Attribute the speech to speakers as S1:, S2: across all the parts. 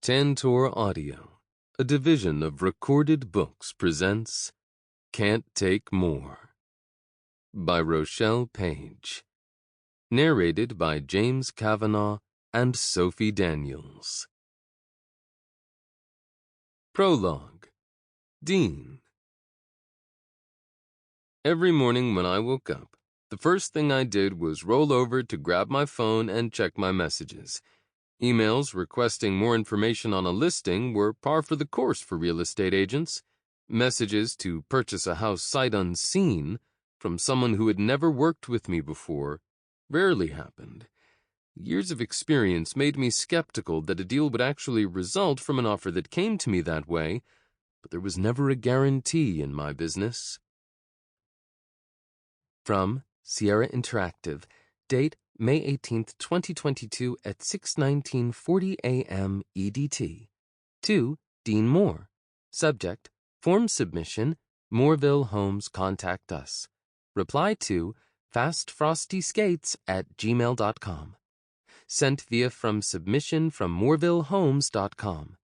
S1: Tantor Audio, a division of Recorded Books, presents Can't Take More by Rochelle Paige. Narrated by James Cavenaugh and Sophie Daniels. Prologue. Dean. Every morning when I woke up, the first thing I did was roll over to grab my phone and check my messages. Emails requesting more information on a listing were par for the course for real estate agents. Messages to purchase a house sight unseen from someone who had never worked with me before rarely happened. Years of experience made me skeptical that a deal would actually result from an offer that came to me that way, but there was never a guarantee in my business. From Sierra Interactive. Date May 18th, 2022 at 6:19:40 a.m. EDT. To Dean Moore. Subject, form submission, Mooreville Homes contact us. Reply to fastfrostyskates@gmail.com. Sent via from submission from moorevillehomes.com.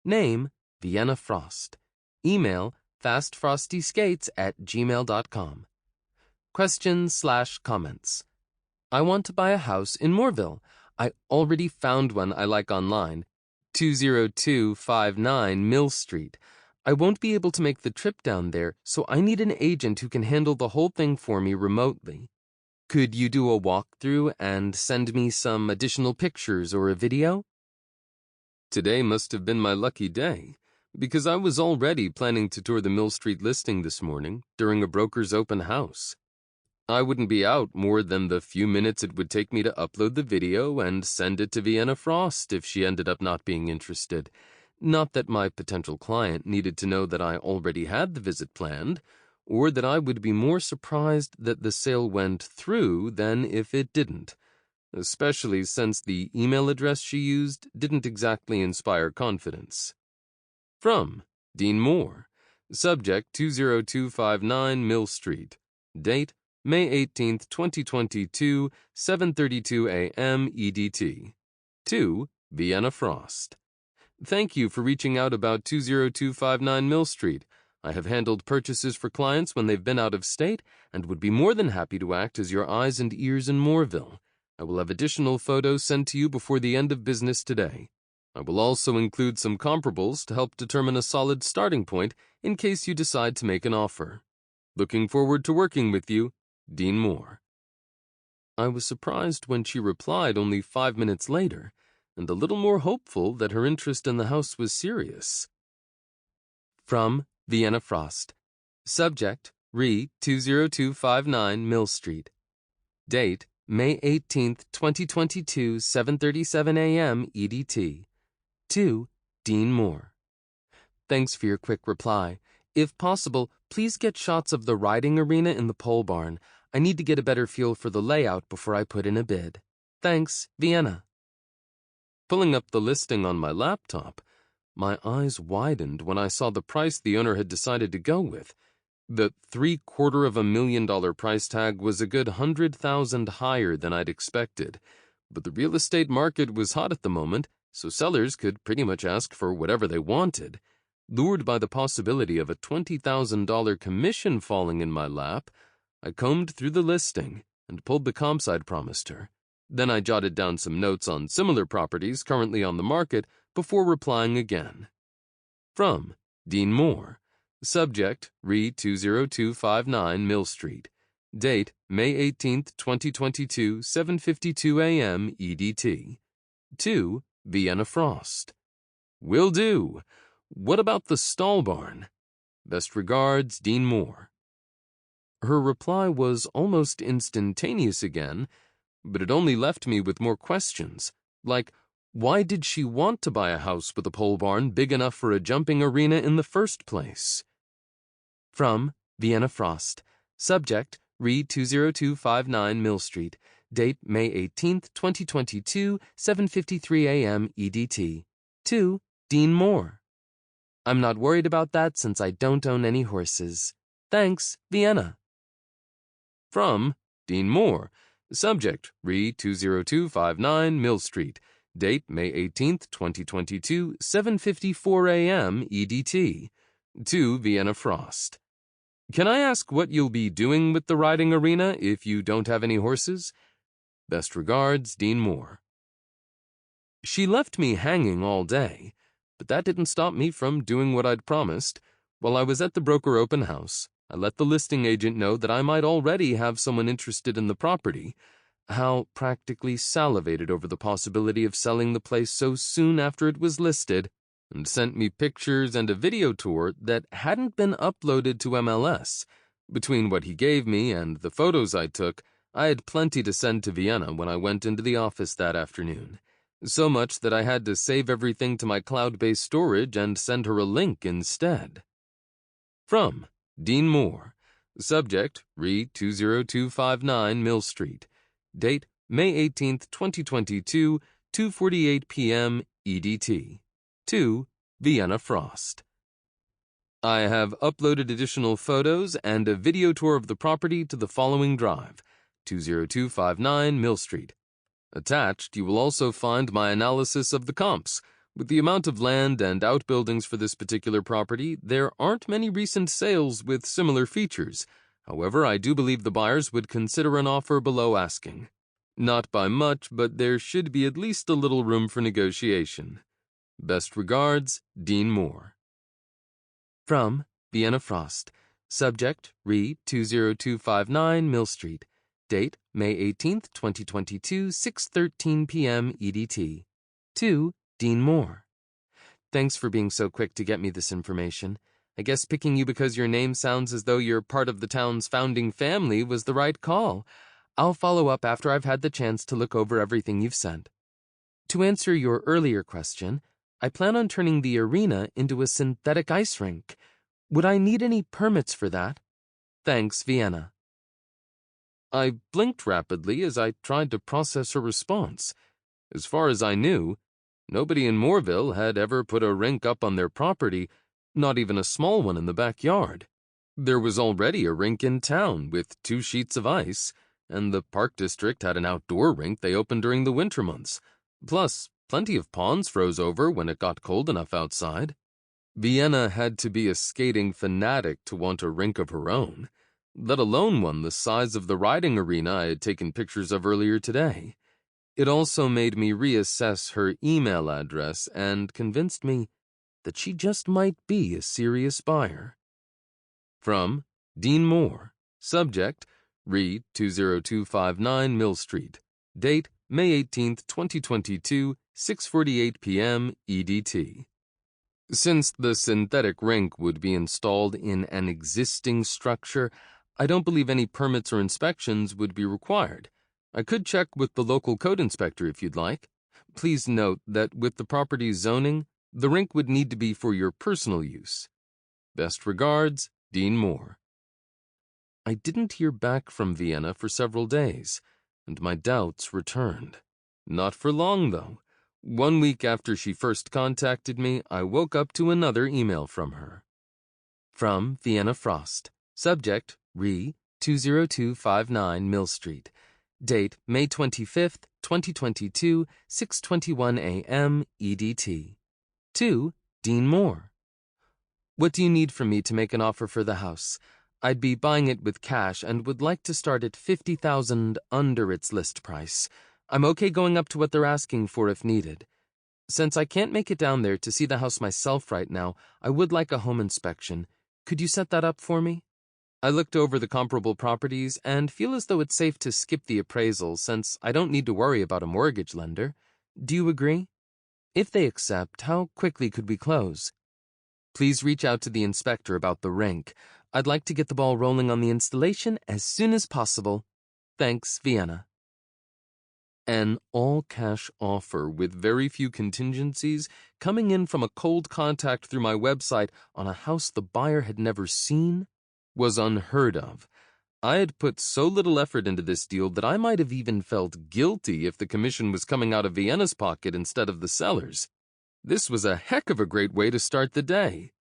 S1: Name, Vienna Frost. Email, fastfrostyskates@gmail.com. Questions/comments. I want to buy a house in Mooreville. I already found one I like online, 20259 Mill Street. I won't be able to make the trip down there, so I need an agent who can handle the whole thing for me remotely. Could you do a walkthrough and send me some additional pictures or a video? Today must have been my lucky day, because I was already planning to tour the Mill Street listing this morning during a broker's open house. I wouldn't be out more than the few minutes it would take me to upload the video and send it to Vienna Frost if she ended up not being interested. Not that my potential client needed to know that I already had the visit planned, or that I would be more surprised that the sale went through than if it didn't, especially since the email address she used didn't exactly inspire confidence. From Dean Moore. Subject 20259 Mill Street. Date May 18th, 2022, 7:32 a.m. EDT. To Vienna Frost. Thank you for reaching out about 20259 Mill Street. I have handled purchases for clients when they've been out of state and would be more than happy to act as your eyes and ears in Mooreville. I will have additional photos sent to you before the end of business today. I will also include some comparables to help determine a solid starting point in case you decide to make an offer. Looking forward to working with you, Dean Moore. I was surprised when she replied only 5 minutes later, and a little more hopeful that her interest in the house was serious. From Vienna Frost. Subject, Re 20259 Mill Street. Date, May 18th, 2022, 7:37 a.m. EDT. To Dean Moore. Thanks for your quick reply. If possible, please get shots of the riding arena in the pole barn. I need to get a better feel for the layout before I put in a bid. Thanks, Vienna. Pulling up the listing on my laptop, my eyes widened when I saw the price the owner had decided to go with. The $750,000 price tag was a good $100,000 higher than I'd expected, but the real estate market was hot at the moment, so sellers could pretty much ask for whatever they wanted. Lured by the possibility of a $20,000 commission falling in my lap, I combed through the listing and pulled the comps I'd promised her. Then I jotted down some notes on similar properties currently on the market before replying again. From Dean Moore. Subject, Re 20259 Mill Street. Date, May 18th, 2022, 7:52 a.m. EDT. To Vienna Frost. Will do. What about the stall barn? Best regards, Dean Moore. Her reply was almost instantaneous again, but it only left me with more questions, like, why did she want to buy a house with a pole barn big enough for a jumping arena in the first place? From Vienna Frost. Subject, Re 20259 Mill Street. Date, May 18th, 2022, 7:53 a.m. EDT. To Dean Moore. I'm not worried about that since I don't own any horses. Thanks, Vienna. From Dean Moore. Subject, Re 20259 Mill Street. Date May 18th, 2022, 7:54 a.m. EDT. To Vienna Frost. Can I ask what you'll be doing with the riding arena if you don't have any horses? Best regards, Dean Moore. She left me hanging all day, but that didn't stop me from doing what I'd promised. While I was at the broker open house, I let the listing agent know that I might already have someone interested in the property. Hal practically salivated over the possibility of selling the place so soon after it was listed, and sent me pictures and a video tour that hadn't been uploaded to MLS. Between what he gave me and the photos I took, I had plenty to send to Vienna when I went into the office that afternoon. So much that I had to save everything to my cloud-based storage and send her a link instead. From Dean Moore. Subject, Re 20259 Mill Street. Date, May 18th, 2022, 2:48 p.m. EDT. To Vienna Frost. I have uploaded additional photos and a video tour of the property to the following drive, 20259 Mill Street. Attached, you will also find my analysis of the comps. With the amount of land and outbuildings for this particular property, there aren't many recent sales with similar features. However, I do believe the buyers would consider an offer below asking. Not by much, but there should be at least a little room for negotiation. Best regards, Dean Moore. From Vienna Frost. Subject, Re 20259 Mill Street. Date, May 18th, 2022, 6:13 p.m. EDT. To Dean Moore. Thanks for being so quick to get me this information. I guess picking you because your name sounds as though you're part of the town's founding family was the right call. I'll follow up after I've had the chance to look over everything you've sent. To answer your earlier question, I plan on turning the arena into a synthetic ice rink. Would I need any permits for that? Thanks, Vienna. I blinked rapidly as I tried to process her response. As far as I knew, nobody in Moorville had ever put a rink up on their property, not even a small one in the backyard. There was already a rink in town with 2 sheets of ice, and the Park District had an outdoor rink they opened during the winter months. Plus, plenty of ponds froze over when it got cold enough outside. Vienna had to be a skating fanatic to want a rink of her own, let alone one the size of the riding arena I had taken pictures of earlier today. It also made me reassess her email address and convinced me that she just might be a serious buyer. From Dean Moore. Subject, Re 20259 Mill Street. Date, May 18th, 2022, 6:48 p.m. EDT. Since the synthetic rink would be installed in an existing structure, I don't believe any permits or inspections would be required. I could check with the local code inspector if you'd like. Please note that with the property's zoning, the rink would need to be for your personal use. Best regards, Dean Moore. I didn't hear back from Vienna for several days, and my doubts returned. Not for long, though. 1 week after she first contacted me, I woke up to another email from her. From Vienna Frost. Subject, Re 20259 Mill Street. Date, May 25th, 2022, 6:21 a.m. EDT. To Dean Moore. What do you need from me to make an offer for the house? I'd be buying it with cash and would like to start at $50,000 under its list price. I'm okay going up to what they're asking for if needed. Since I can't make it down there to see the house myself right now, I would like a home inspection. Could you set that up for me? I looked over the comparable properties and feel as though it's safe to skip the appraisal since I don't need to worry about a mortgage lender. Do you agree? If they accept, how quickly could we close? Please reach out to the inspector about the rink. I'd like to get the ball rolling on the installation as soon as possible. Thanks, Vienna. An all-cash offer with very few contingencies coming in from a cold contact through my website on a house the buyer had never seen was unheard of. I had put so little effort into this deal that I might have even felt guilty if the commission was coming out of Vienna's pocket instead of the seller's. This was a heck of a great way to start the day.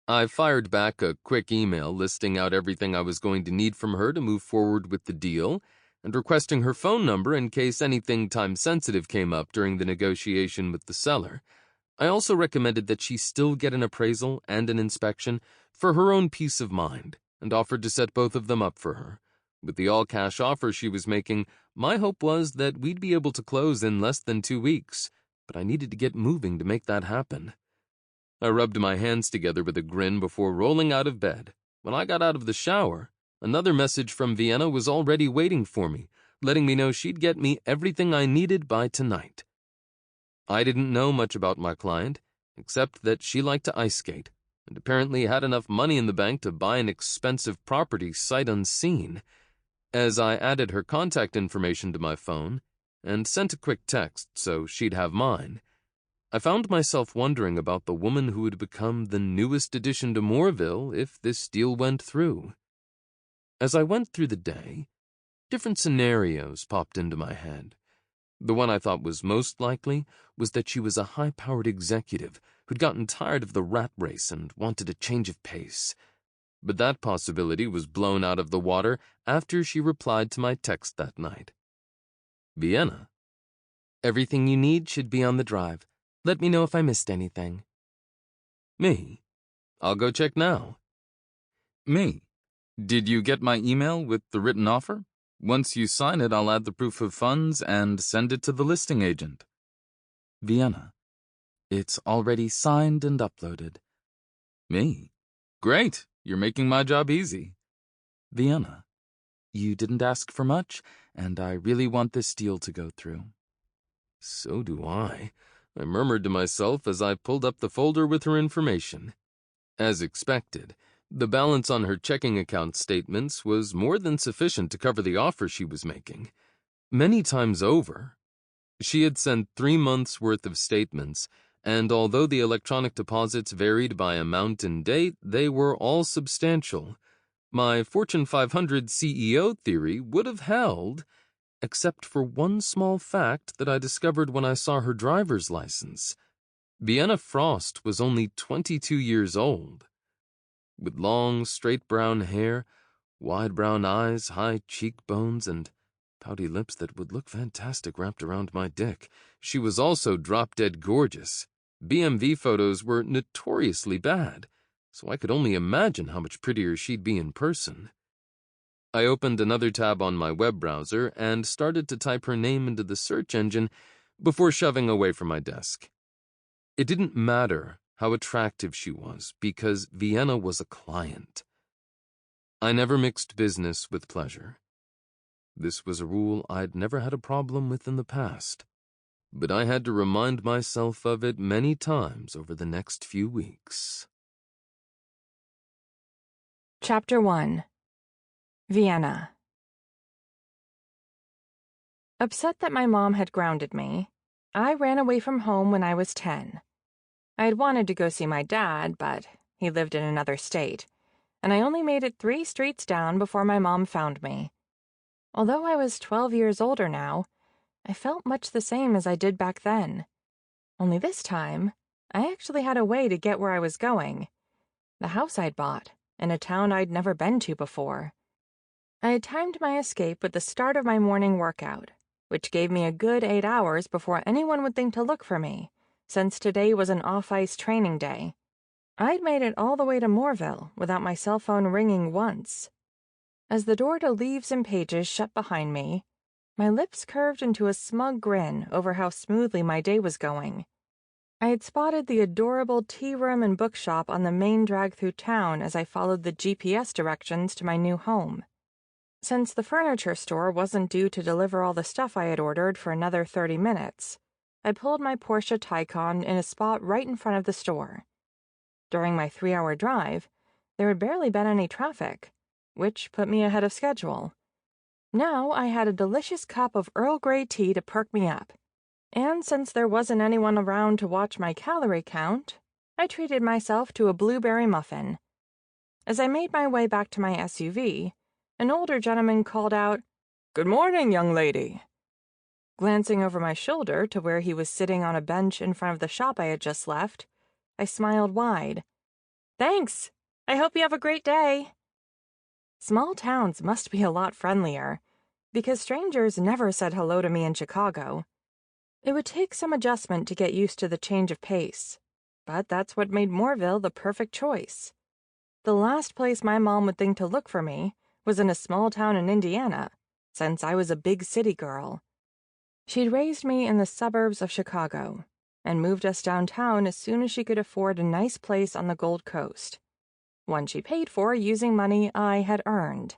S1: I fired back a quick email listing out everything I was going to need from her to move forward with the deal, and requesting her phone number in case anything time-sensitive came up during the negotiation with the seller. I also recommended that she still get an appraisal and an inspection for her own peace of mind, and offered to set both of them up for her. With the all-cash offer she was making, my hope was that we'd be able to close in less than 2 weeks, but I needed to get moving to make that happen. I rubbed my hands together with a grin before rolling out of bed. When I got out of the shower, another message from Vienna was already waiting for me, letting me know she'd get me everything I needed by tonight. I didn't know much about my client, except that she liked to ice skate, and apparently had enough money in the bank to buy an expensive property sight unseen. As I added her contact information to my phone, and sent a quick text so she'd have mine, I found myself wondering about the woman who would become the newest addition to Moorville if this deal went through. As I went through the day, different scenarios popped into my head. The one I thought was most likely was that she was a high-powered executive who'd gotten tired of the rat race and wanted a change of pace. But that possibility was blown out of the water after she replied to my text that night. Vienna. Everything you need should be on the drive. Let me know if I missed anything. Me. I'll go check now.
S2: Me. Did you get my email with the written offer? Once you sign it, I'll add the proof of funds and send it to the listing agent.
S3: Vienna. It's already signed and uploaded.
S2: Me. Great. You're making my job easy.
S3: Vienna. You didn't ask for much, and I really want this deal to go through.
S1: So do I murmured to myself as I pulled up the folder with her information. As expected, the balance on her checking account statements was more than sufficient to cover the offer she was making. Many times over, she had sent 3 months' worth of statements, and although the electronic deposits varied by amount and date, they were all substantial. My Fortune 500 CEO theory would have held, except for one small fact that I discovered when I saw her driver's license. Vienna Frost was only 22 years old. With long, straight brown hair, wide brown eyes, high cheekbones, and pouty lips that would look fantastic wrapped around my dick, she was also drop-dead gorgeous. BMV photos were notoriously bad, so I could only imagine how much prettier she'd be in person. I opened another tab on my web browser and started to type her name into the search engine before shoving away from my desk. It didn't matter how attractive she was, because Vienna was a client. I never mixed business with pleasure. This was a rule I'd never had a problem with in the past, but I had to remind myself of it many times over the next few weeks.
S4: Chapter 1. Vienna. Upset that my mom had grounded me, I ran away from home when I was 10. I had wanted to go see my dad, but he lived in another state, and I only made it 3 streets down before my mom found me. Although I was 12 years older now, I felt much the same as I did back then. Only this time, I actually had a way to get where I was going. The house I'd bought, in a town I'd never been to before. I had timed my escape with the start of my morning workout, which gave me a good 8 hours before anyone would think to look for me, since today was an off-ice training day. I'd made it all the way to Moorville without my cell phone ringing once. As the door to Leaves and Pages shut behind me, my lips curved into a smug grin over how smoothly my day was going. I had spotted the adorable tea room and bookshop on the main drag through town as I followed the GPS directions to my new home. Since the furniture store wasn't due to deliver all the stuff I had ordered for another 30 minutes, I pulled my Porsche Taycan in a spot right in front of the store. During my 3-hour drive, there had barely been any traffic, which put me ahead of schedule. Now I had a delicious cup of Earl Grey tea to perk me up, and since there wasn't anyone around to watch my calorie count, I treated myself to a blueberry muffin. As I made my way back to my SUV, an older gentleman called out, "Good morning, young lady." Glancing over my shoulder to where he was sitting on a bench in front of the shop I had just left, I smiled wide. "Thanks. I hope you have a great day." Small towns must be a lot friendlier. because strangers never said hello to me in Chicago. It would take some adjustment to get used to the change of pace, but that's what made Moorville the perfect choice. The last place my mom would think to look for me was in a small town in Indiana, since I was a big city girl. She'd raised me in the suburbs of Chicago and moved us downtown as soon as she could afford a nice place on the Gold Coast, one she paid for using money I had earned,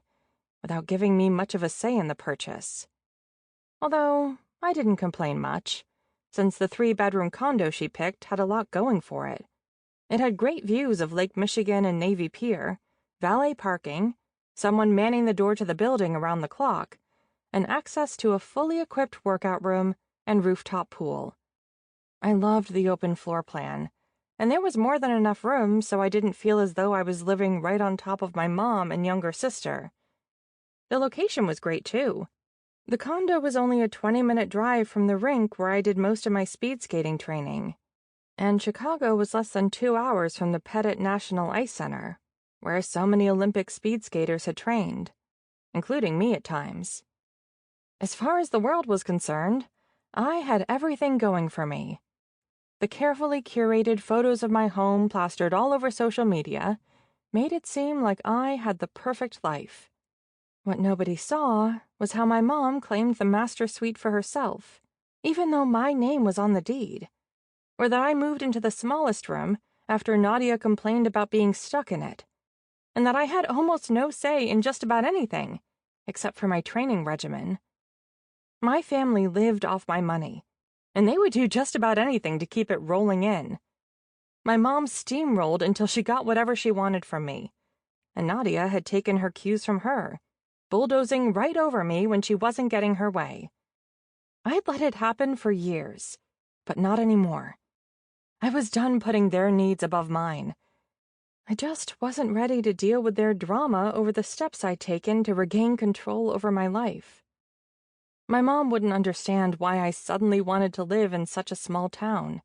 S4: without giving me much of a say in the purchase. Although I didn't complain much, since the 3-bedroom condo she picked had a lot going for it. It had great views of Lake Michigan and Navy Pier, valet parking, someone manning the door to the building around the clock, and access to a fully equipped workout room and rooftop pool. I loved the open floor plan, and there was more than enough room so I didn't feel as though I was living right on top of my mom and younger sister. The location was great, too. The condo was only a 20-minute drive from the rink where I did most of my speed skating training, and Chicago was less than 2 hours from the Pettit National Ice Center, where so many Olympic speed skaters had trained, including me at times. As far as the world was concerned, I had everything going for me. The carefully curated photos of my home plastered all over social media made it seem like I had the perfect life. What nobody saw was how my mom claimed the master suite for herself, even though my name was on the deed, or that I moved into the smallest room after Nadia complained about being stuck in it, and that I had almost no say in just about anything, except for my training regimen. My family lived off my money, and they would do just about anything to keep it rolling in. My mom steamrolled until she got whatever she wanted from me, and Nadia had taken her cues from her, bulldozing right over me when she wasn't getting her way. I'd let it happen for years, but not anymore. I was done putting their needs above mine. I just wasn't ready to deal with their drama over the steps I'd taken to regain control over my life. My mom wouldn't understand why I suddenly wanted to live in such a small town,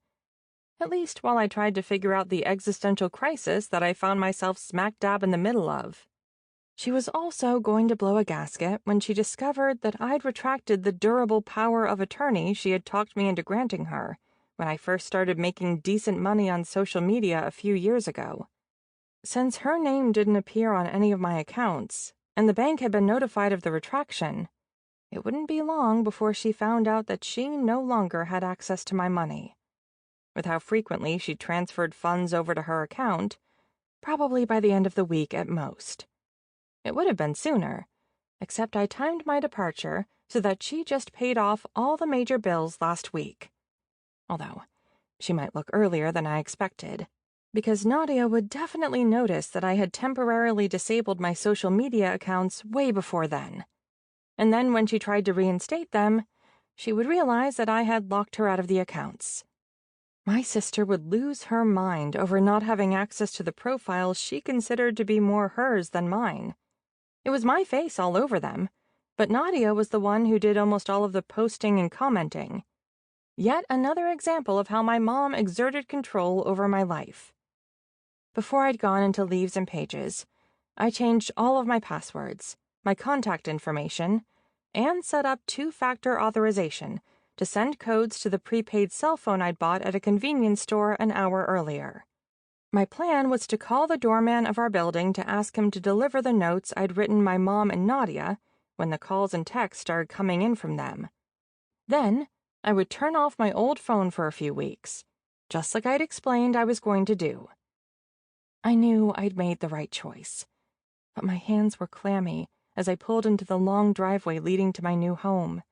S4: at least while I tried to figure out the existential crisis that I found myself smack dab in the middle of. She was also going to blow a gasket when she discovered that I'd retracted the durable power of attorney she had talked me into granting her when I first started making decent money on social media a few years ago. Since her name didn't appear on any of my accounts, and the bank had been notified of the retraction, it wouldn't be long before she found out that she no longer had access to my money. With how frequently she transferred funds over to her account, probably by the end of the week at most. It would have been sooner, except I timed my departure so that she just paid off all the major bills last week. Although, she might look earlier than I expected, because Nadia would definitely notice that I had temporarily disabled my social media accounts way before then. And then when she tried to reinstate them, she would realize that I had locked her out of the accounts. My sister would lose her mind over not having access to the profiles she considered to be more hers than mine. It was my face all over them, but Nadia was the one who did almost all of the posting and commenting. Yet another example of how my mom exerted control over my life. Before I'd gone into Leaves and Pages, I changed all of my passwords, my contact information, and set up 2-factor authorization to send codes to the prepaid cell phone I'd bought at a convenience store an hour earlier. My plan was to call the doorman of our building to ask him to deliver the notes I'd written my mom and Nadia when the calls and texts started coming in from them. Then, I would turn off my old phone for a few weeks, just like I'd explained I was going to do. I knew I'd made the right choice, but my hands were clammy as I pulled into the long driveway leading to my new home.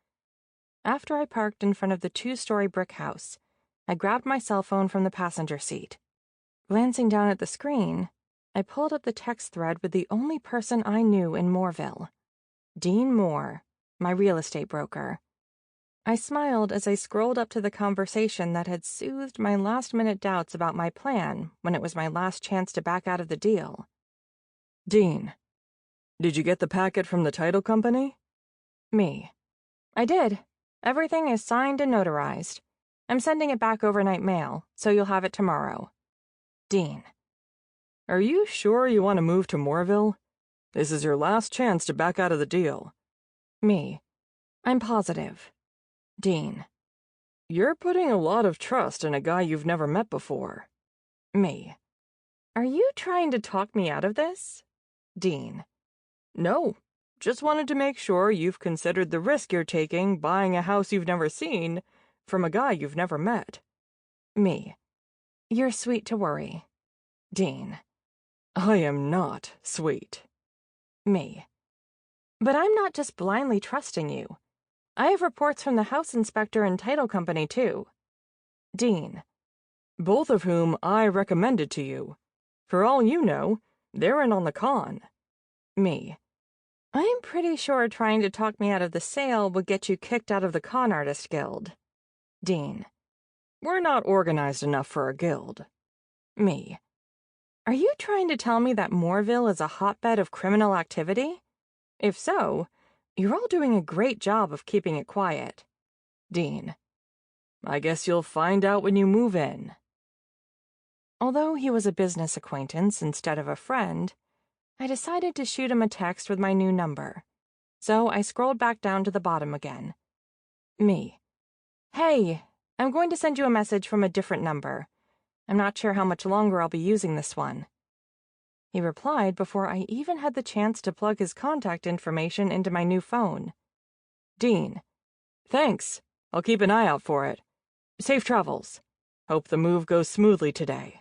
S4: After I parked in front of the 2-story brick house, I grabbed my cell phone from the passenger seat. Glancing down at the screen, I pulled up the text thread with the only person I knew in Moorville, Dean Moore, my real estate broker. I smiled as I scrolled up to the conversation that had soothed my last-minute doubts about my plan when it was my last chance to back out of the deal.
S5: Dean, did you get the packet from the title company?
S4: Me. I did. Everything is signed and notarized. I'm sending it back overnight mail, so you'll have it tomorrow. Dean.
S5: Are you sure you want to move to Moorville? This is your last chance to back out of the deal.
S4: Me. I'm positive. Dean.
S5: You're putting a lot of trust in a guy you've never met before.
S4: Me. Are you trying to talk me out of this? Dean.
S5: No, just wanted to make sure you've considered the risk you're taking buying a house you've never seen from a guy you've never met.
S4: Me. You're sweet to worry. Dean.
S5: I am not sweet.
S4: Me. But I'm not just blindly trusting you. I have reports from the house inspector and title company, too. Dean.
S5: Both of whom I recommended to you. For all you know, they're in on the con.
S4: Me. I'm pretty sure trying to talk me out of the sale would get you kicked out of the Con Artist Guild. Dean.
S5: We're not organized enough for a guild.
S4: Me. Are you trying to tell me that Moorville is a hotbed of criminal activity? If so, you're all doing a great job of keeping it quiet. Dean.
S5: I guess you'll find out when you move in.
S4: Although he was a business acquaintance instead of a friend, I decided to shoot him a text with my new number. So I scrolled back down to the bottom again. Me. Hey, I'm going to send you a message from a different number. I'm not sure how much longer I'll be using this one. He replied before I even had the chance to plug his contact information into my new phone.
S5: Dean. Thanks. I'll keep an eye out for it. Safe travels. Hope the move goes smoothly today.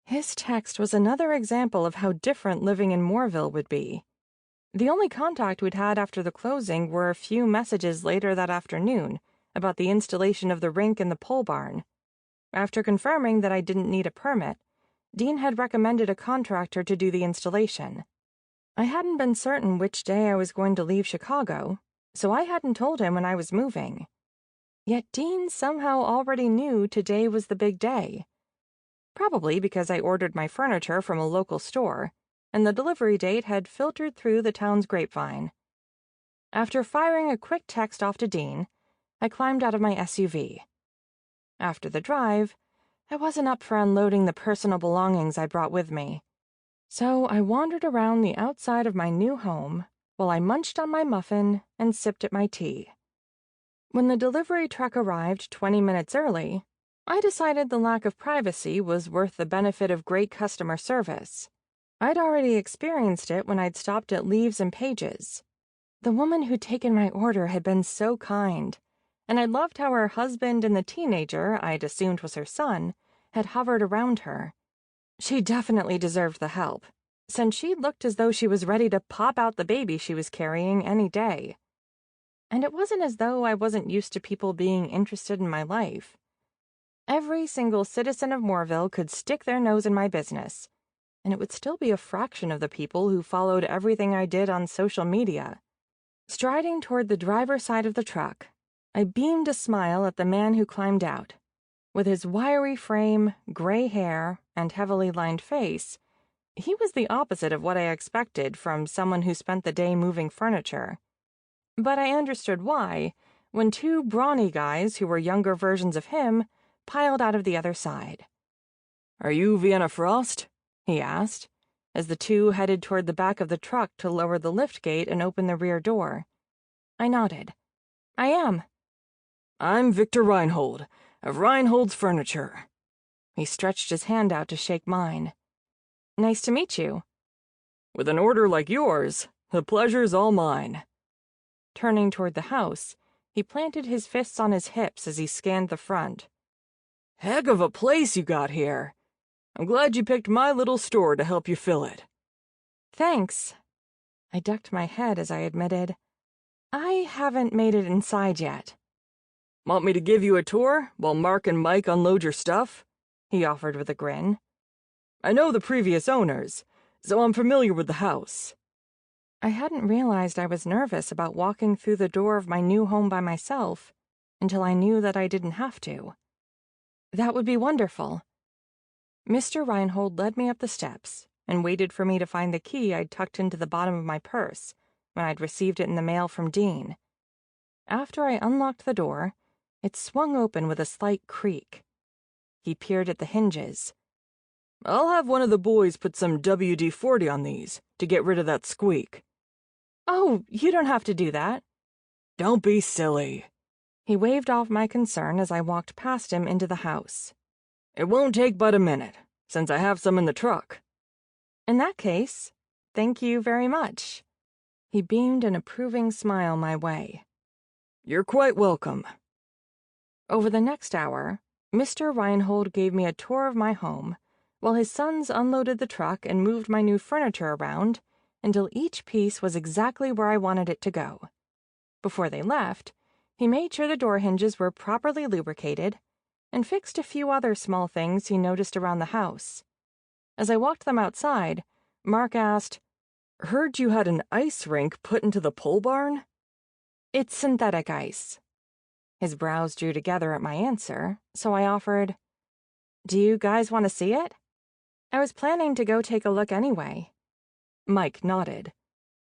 S4: His text was another example of how different living in Moorville would be. The only contact we'd had after the closing were a few messages later that afternoon about the installation of the rink and the pole barn. After confirming that I didn't need a permit, Dean had recommended a contractor to do the installation. I hadn't been certain which day I was going to leave Chicago, so I hadn't told him when I was moving. Yet Dean somehow already knew today was the big day. Probably because I ordered my furniture from a local store, and the delivery date had filtered through the town's grapevine. After firing a quick text off to Dean, I climbed out of my SUV. After the drive, I wasn't up for unloading the personal belongings I brought with me. So I wandered around the outside of my new home while I munched on my muffin and sipped at my tea. When the delivery truck arrived 20 minutes early, I decided the lack of privacy was worth the benefit of great customer service. I'd already experienced it when I'd stopped at Leaves and Pages. The woman who'd taken my order had been so kind, and I loved how her husband and the teenager I'd assumed was her son had hovered around her. She definitely deserved the help, since she looked as though she was ready to pop out the baby she was carrying any day. And it wasn't as though I wasn't used to people being interested in my life. Every single citizen of Moorville could stick their nose in my business, and it would still be a fraction of the people who followed everything I did on social media. Striding toward the driver's side of the truck, I beamed a smile at the man who climbed out. With his wiry frame, gray hair, and heavily lined face, he was the opposite of what I expected from someone who spent the day moving furniture. But I understood why, when two brawny guys who were younger versions of him piled out of the other side.
S5: Are you Vienna Frost?
S4: He asked, as the two headed toward the back of the truck to lower the lift gate and open the rear door. I nodded. I am.
S5: I'm Victor Reinhold, of Reinhold's Furniture.
S4: He stretched his hand out to shake mine. Nice to meet you.
S5: With an order like yours, the pleasure's all mine.
S4: Turning toward the house, he planted his fists on his hips as he scanned the front.
S5: Heck of a place you got here. I'm glad you picked my little store to help you fill it.
S4: Thanks. I ducked my head as I admitted, I haven't made it inside yet.
S5: Want me to give you a tour while Mark and Mike unload your stuff? He offered with a grin. I know the previous owners, so I'm familiar with the house.
S4: I hadn't realized I was nervous about walking through the door of my new home by myself until I knew that I didn't have to. That would be wonderful. Mr. Reinhold led me up the steps and waited for me to find the key I'd tucked into the bottom of my purse when I'd received it in the mail from Dean. After I unlocked the door, it swung open with a slight creak. He peered at the hinges.
S5: I'll have one of the boys put some WD-40 on these to get rid of that squeak.
S4: Oh, you don't have to do that.
S5: Don't be silly.
S4: He waved off my concern as I walked past him into the house.
S5: It won't take but a minute, since I have some in the truck.
S4: In that case, thank you very much. He beamed an approving smile my way.
S5: You're quite welcome.
S4: Over the next hour, Mr. Reinhold gave me a tour of my home, while his sons unloaded the truck and moved my new furniture around until each piece was exactly where I wanted it to go. Before they left, he made sure the door hinges were properly lubricated and fixed a few other small things he noticed around the house. As I walked them outside, Mark asked,
S5: Heard you had an ice rink put into the pole barn?
S4: It's synthetic ice. His brows drew together at my answer, so I offered, Do you guys want to see it? I was planning to go take a look anyway.
S5: Mike nodded.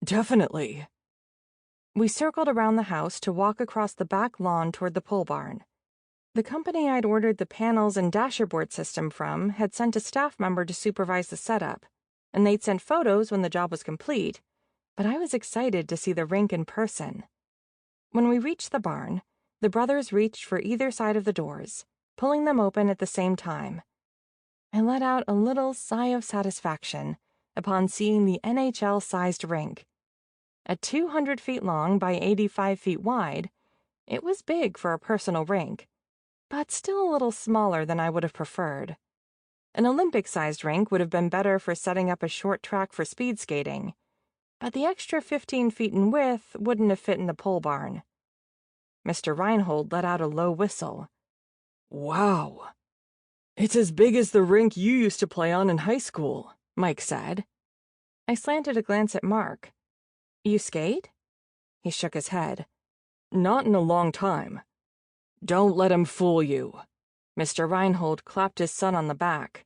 S5: Definitely.
S4: We circled around the house to walk across the back lawn toward the pole barn. The company I'd ordered the panels and dashboard system from had sent a staff member to supervise the setup, and they'd sent photos when the job was complete, but I was excited to see the rink in person. When we reached the barn, the brothers reached for either side of the doors, pulling them open at the same time. I let out a little sigh of satisfaction upon seeing the NHL-sized rink. At 200 feet long by 85 feet wide, it was big for a personal rink, but still a little smaller than I would have preferred. An Olympic-sized rink would have been better for setting up a short track for speed skating, but the extra 15 feet in width wouldn't have fit in the pole barn. Mr. Reinhold let out a low whistle.
S5: Wow. It's as big as the rink you used to play on in high school,
S4: Mike said. I slanted a glance at Mark. You skate? He shook his head.
S5: Not in a long time. Don't let him fool you.
S4: Mr. Reinhold clapped his son on the back.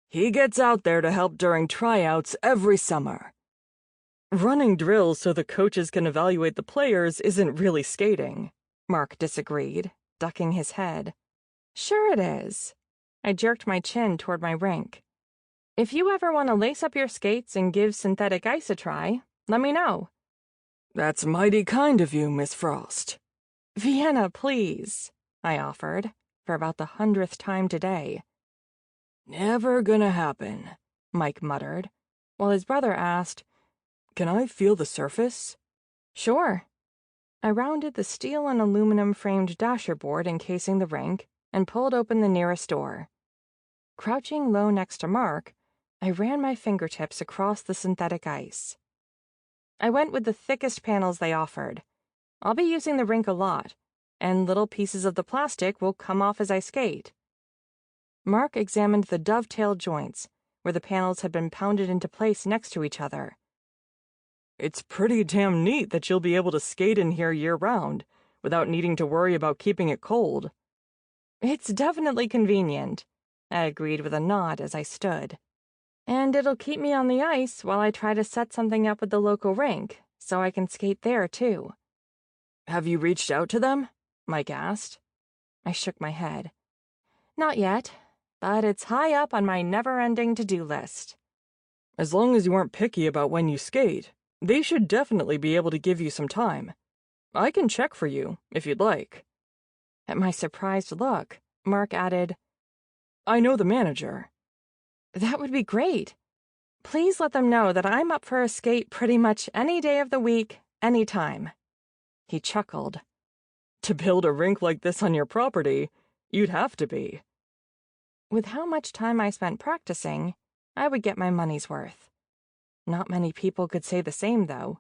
S5: He gets out there to help during tryouts every summer. Running drills so the coaches can evaluate the players isn't really skating.
S4: Mark disagreed, ducking his head. Sure it is. I jerked my chin toward my rink. If you ever want to lace up your skates and give synthetic ice a try, let me know.
S5: That's mighty kind of you, Miss Frost.
S4: Vienna, please, I offered, for about the 100th time today.
S5: Never gonna happen,
S4: Mike muttered, while his brother asked,
S5: Can I feel the surface?
S4: Sure. I rounded the steel and aluminum framed dashboard encasing the rink and pulled open the nearest door. Crouching low next to Mark, I ran my fingertips across the synthetic ice. I went with the thickest panels they offered. I'll be using the rink a lot, and little pieces of the plastic will come off as I skate. Mark examined the dovetail joints, where the panels had been pounded into place next to each other.
S5: It's pretty damn neat that you'll be able to skate in here year-round, without needing to worry about keeping it cold.
S4: It's definitely convenient, I agreed with a nod as I stood. And it'll keep me on the ice while I try to set something up with the local rink, so I can skate there too.
S5: Have you reached out to them?
S4: Mike asked. I shook my head. Not yet, but it's high up on my never-ending to-do list.
S5: As long as you aren't picky about when you skate, they should definitely be able to give you some time. I can check for you, if you'd like.
S4: At my surprised look, Mark added,
S5: I know the manager.
S4: That would be great. Please let them know that I'm up for a skate pretty much any day of the week, any time. He chuckled.
S5: To build a rink like this on your property, you'd have to be.
S4: With how much time I spent practicing, I would get my money's worth. Not many people could say the same, though,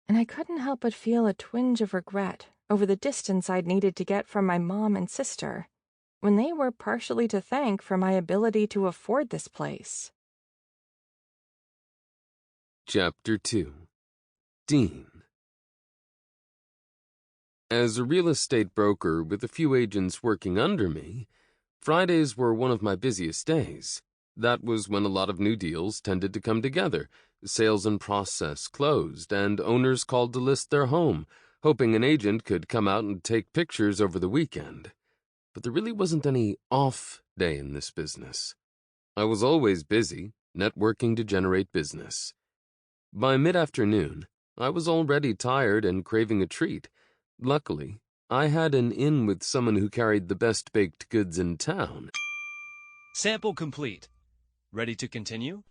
S4: and I couldn't help but feel a twinge of regret over the distance I'd needed to get from my mom and sister, when they were partially to thank for my ability to afford this place.
S1: Chapter 2. Dean. As a real estate broker with a few agents working under me, Fridays were one of my busiest days. That was when a lot of new deals tended to come together, sales in process closed, and owners called to list their home, hoping an agent could come out and take pictures over the weekend. But there really wasn't any off day in this business. I was always busy, networking to generate business. By mid-afternoon, I was already tired and craving a treat, Luckily, I had an in with someone who carried the best baked goods in town.
S6: Sample complete. Ready to continue?